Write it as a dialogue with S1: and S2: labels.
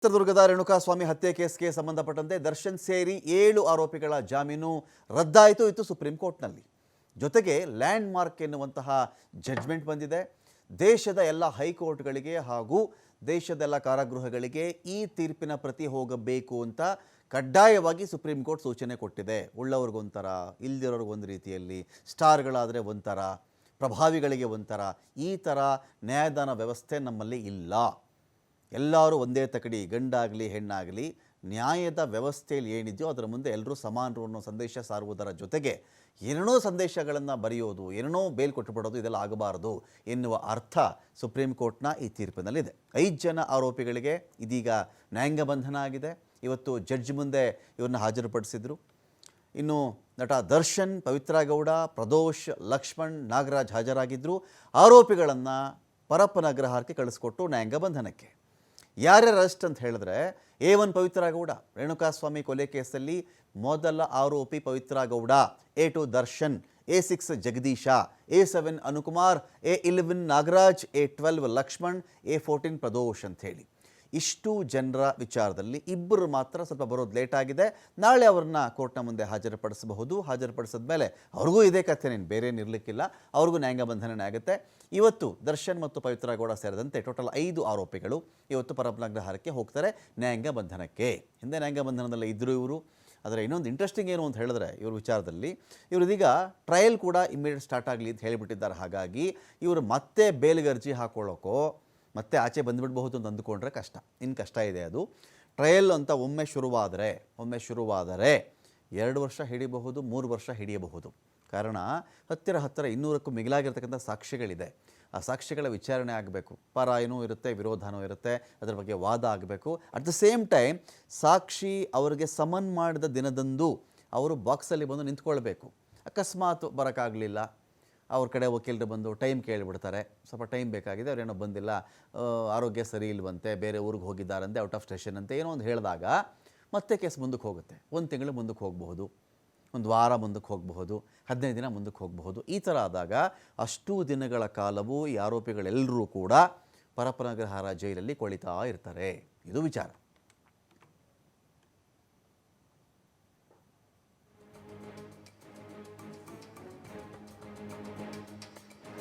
S1: ಚಿತ್ರದುರ್ಗದ ರೇಣುಕಾಸ್ವಾಮಿ ಹತ್ಯೆ ಕೇಸ್ಗೆ ಸಂಬಂಧಪಟ್ಟಂತೆ ದರ್ಶನ್ ಸೇರಿ 7 ಆರೋಪಿಗಳ ಜಾಮೀನು ರದ್ದಾಯಿತು ಇತ್ತು ಸುಪ್ರೀಂ ಕೋರ್ಟ್ನಲ್ಲಿ. ಜೊತೆಗೆ ಲ್ಯಾಂಡ್ ಮಾರ್ಕ್ ಎನ್ನುವಂತಹ ಜಡ್ಜ್ಮೆಂಟ್ ಬಂದಿದೆ. ದೇಶದ ಎಲ್ಲ ಹೈಕೋರ್ಟ್ಗಳಿಗೆ ಹಾಗೂ ದೇಶದ ಎಲ್ಲ ಕಾರಾಗೃಹಗಳಿಗೆ ಈ ತೀರ್ಪಿನ ಪ್ರತಿ ಹೋಗಬೇಕು ಅಂತ ಕಡ್ಡಾಯವಾಗಿ ಸುಪ್ರೀಂ ಕೋರ್ಟ್ ಸೂಚನೆ ಕೊಟ್ಟಿದೆ. ಉಳ್ಳವ್ರಿಗೊಂಥರ, ಇಲ್ದಿರೋರ್ಗೊಂದು ರೀತಿಯಲ್ಲಿ, ಸ್ಟಾರ್ಗಳಾದರೆ ಒಂಥರ, ಪ್ರಭಾವಿಗಳಿಗೆ ಒಂಥರ, ಈ ಥರ ನ್ಯಾಯದಾನ ವ್ಯವಸ್ಥೆ ನಮ್ಮಲ್ಲಿ ಇಲ್ಲ. ಎಲ್ಲರೂ ಒಂದೇ ತಕಡಿ, ಗಂಡಾಗಲಿ ಹೆಣ್ಣಾಗಲಿ, ನ್ಯಾಯದ ವ್ಯವಸ್ಥೆಯಲ್ಲಿ ಏನಿದೆಯೋ ಅದರ ಮುಂದೆ ಎಲ್ಲರೂ ಸಮಾನರು ಅನ್ನೋ ಸಂದೇಶ ಸಾರುವುದರ ಜೊತೆಗೆ ಏನೇನೋ ಸಂದೇಶಗಳನ್ನು ಬರೆಯೋದು, ಏನೇನೋ ಬೇಲ್ ಕೊಟ್ಟುಬಿಡೋದು ಇದೆಲ್ಲ ಆಗಬಾರದು ಎನ್ನುವ ಅರ್ಥ ಸುಪ್ರೀಂ ಕೋರ್ಟ್ನ ಈ ತೀರ್ಪಿನಲ್ಲಿದೆ. 5 ಜನ ಆರೋಪಿಗಳಿಗೆ ಇದೀಗ ನ್ಯಾಯಾಂಗ ಬಂಧನ ಆಗಿದೆ. ಇವತ್ತು ಜಡ್ಜ್ ಮುಂದೆ ಇವ್ರನ್ನ ಹಾಜರುಪಡಿಸಿದರು. ಇನ್ನು ನಟ ದರ್ಶನ್, ಪವಿತ್ರ ಗೌಡ, ಪ್ರದೋಷ್, ಲಕ್ಷ್ಮಣ್, ನಾಗರಾಜ್ ಹಾಜರಾಗಿದ್ದರು. ಆರೋಪಿಗಳನ್ನು ಪರಪ್ಪನ ಅಗ್ರಹಾರಕ್ಕೆ ಕಳಿಸ್ಕೊಟ್ಟು ನ್ಯಾಯಾಂಗ ಬಂಧನಕ್ಕೆ. ಯಾರ್ಯಾರು ಅರೆಸ್ಟ್ ಅಂತ ಹೇಳಿದ್ರೆ, A1 ಪವಿತ್ರ ಗೌಡ, ರೇಣುಕಾಸ್ವಾಮಿ ಕೊಲೆ ಕೇಸಲ್ಲಿ ಮೊದಲ ಆರೋಪಿ Pavithra Gowda, A2 Darshan, A6 Jagadish, A7 Anukumar, A11 Nagaraj, A12 Lakshman, A14 Pradosh ಅಂಥೇಳಿ ಇಷ್ಟು ಜನರ ವಿಚಾರದಲ್ಲಿ ಇಬ್ಬರು ಮಾತ್ರ ಸ್ವಲ್ಪ ಬರೋದು ಲೇಟ್ ಆಗಿದೆ. ನಾಳೆ ಅವ್ರನ್ನ ಕೋರ್ಟ್ನ ಮುಂದೆ ಹಾಜರುಪಡಿಸಬಹುದು. ಹಾಜರುಪಡಿಸಿದ ಮೇಲೆ ಅವ್ರಿಗೂ ಇದೇ ಕಥೆನೇನು, ಬೇರೇನಿರಲಿಕ್ಕಿಲ್ಲ, ಅವ್ರಿಗೂ ನ್ಯಾಯಾಂಗ ಬಂಧನನೇ ಆಗುತ್ತೆ. ಇವತ್ತು ದರ್ಶನ್ ಮತ್ತು ಪವಿತ್ರ ಗೌಡ ಸೇರಿದಂತೆ ಟೋಟಲ್ 5 ಆರೋಪಿಗಳು ಇವತ್ತು ಪರಪ್ಪನ ಅಗ್ರಹಾರಕ್ಕೆ ಹೋಗ್ತಾರೆ ನ್ಯಾಯಾಂಗ ಬಂಧನಕ್ಕೆ. ಹಿಂದೆ ನ್ಯಾಯಾಂಗ ಬಂಧನದಲ್ಲಿ ಇದ್ದರು ಇವರು. ಆದರೆ ಇನ್ನೊಂದು ಇಂಟ್ರೆಸ್ಟಿಂಗ್ ಏನು ಅಂತ ಹೇಳಿದ್ರೆ, ಇವ್ರ ವಿಚಾರದಲ್ಲಿ ಇದೀಗ ಟ್ರಯಲ್ ಕೂಡ ಇಮ್ಮಿಡಿಯೇಟ್ ಸ್ಟಾರ್ಟ್ ಆಗಲಿ ಅಂತ ಹೇಳಿಬಿಟ್ಟಿದ್ದಾರೆ. ಹಾಗಾಗಿ ಇವರು ಮತ್ತೆ ಬೇಲ್ಗೆ ಅರ್ಜಿ ಹಾಕೊಳ್ಳೋಕ್ಕೋ ಮತ್ತೆ ಆಚೆ ಬಂದುಬಿಡಬಹುದು ಅಂತ ಅಂದುಕೊಂಡ್ರೆ ಕಷ್ಟ. ಇನ್ನು ಕಷ್ಟ ಇದೆ ಅದು. ಟ್ರಯಲ್ ಅಂತ ಒಮ್ಮೆ ಶುರುವಾದರೆ 2 ವರ್ಷ ಹಿಡಿಯಬಹುದು, 3 ವರ್ಷ ಹಿಡಿಯಬಹುದು. ಕಾರಣ ಹತ್ತಿರ 200ಕ್ಕೂ ಮಿಗಿಲಾಗಿರ್ತಕ್ಕಂಥ ಸಾಕ್ಷ್ಯಗಳಿದೆ. ಆ ಸಾಕ್ಷ್ಯಗಳ ವಿಚಾರಣೆ ಆಗಬೇಕು. ಪರ ಏನೂ ಇರುತ್ತೆ, ವಿರೋಧನೂ ಇರುತ್ತೆ, ಅದರ ಬಗ್ಗೆ ವಾದ ಆಗಬೇಕು. ಅಟ್ ದ ಸೇಮ್ ಟೈಮ್ ಸಾಕ್ಷಿ ಅವರಿಗೆ ಸಮನ್ ಮಾಡಿದ ದಿನದಂದು ಅವರು ಬಾಕ್ಸಲ್ಲಿ ಬಂದು ನಿಂತ್ಕೊಳ್ಬೇಕು. ಅಕಸ್ಮಾತ್ ಬರೋಕ್ಕಾಗಲಿಲ್ಲ, ಅವ್ರ ಕಡೆ ವಕೀಲರು ಬಂದು ಟೈಮ್ ಕೇಳಿಬಿಡ್ತಾರೆ, ಸ್ವಲ್ಪ ಟೈಮ್ ಬೇಕಾಗಿದೆ, ಅವರೇನೋ ಬಂದಿಲ್ಲ, ಆರೋಗ್ಯ ಸರಿ ಇಲ್ವಂತೆ, ಬೇರೆ ಊರಿಗೆ ಹೋಗಿದ್ದಾರಂತೆ, ಔಟ್ ಆಫ್ ಸ್ಟೇಷನ್ ಅಂತ ಏನೋ ಒಂದು ಹೇಳಿದಾಗ ಮತ್ತೆ ಕೇಸ್ ಮುಂದಕ್ಕೆ ಹೋಗುತ್ತೆ. 1 ತಿಂಗಳು ಮುಂದಕ್ಕೆ ಹೋಗಬಹುದು, 1 ವಾರ ಮುಂದಕ್ಕೆ ಹೋಗಬಹುದು, 15 ದಿನ ಮುಂದಕ್ಕೆ ಹೋಗಬಹುದು. ಈ ಥರ ಆದಾಗ ಅಷ್ಟು ದಿನಗಳ ಕಾಲವೂ ಈ ಆರೋಪಿಗಳೆಲ್ಲರೂ ಕೂಡ ಪರಪ್ಪನ ಅಗ್ರಹಾರ ಜೈಲಲ್ಲಿ ಕೊಳಿತಾ ಇರ್ತಾರೆ. ಇದು ವಿಚಾರ.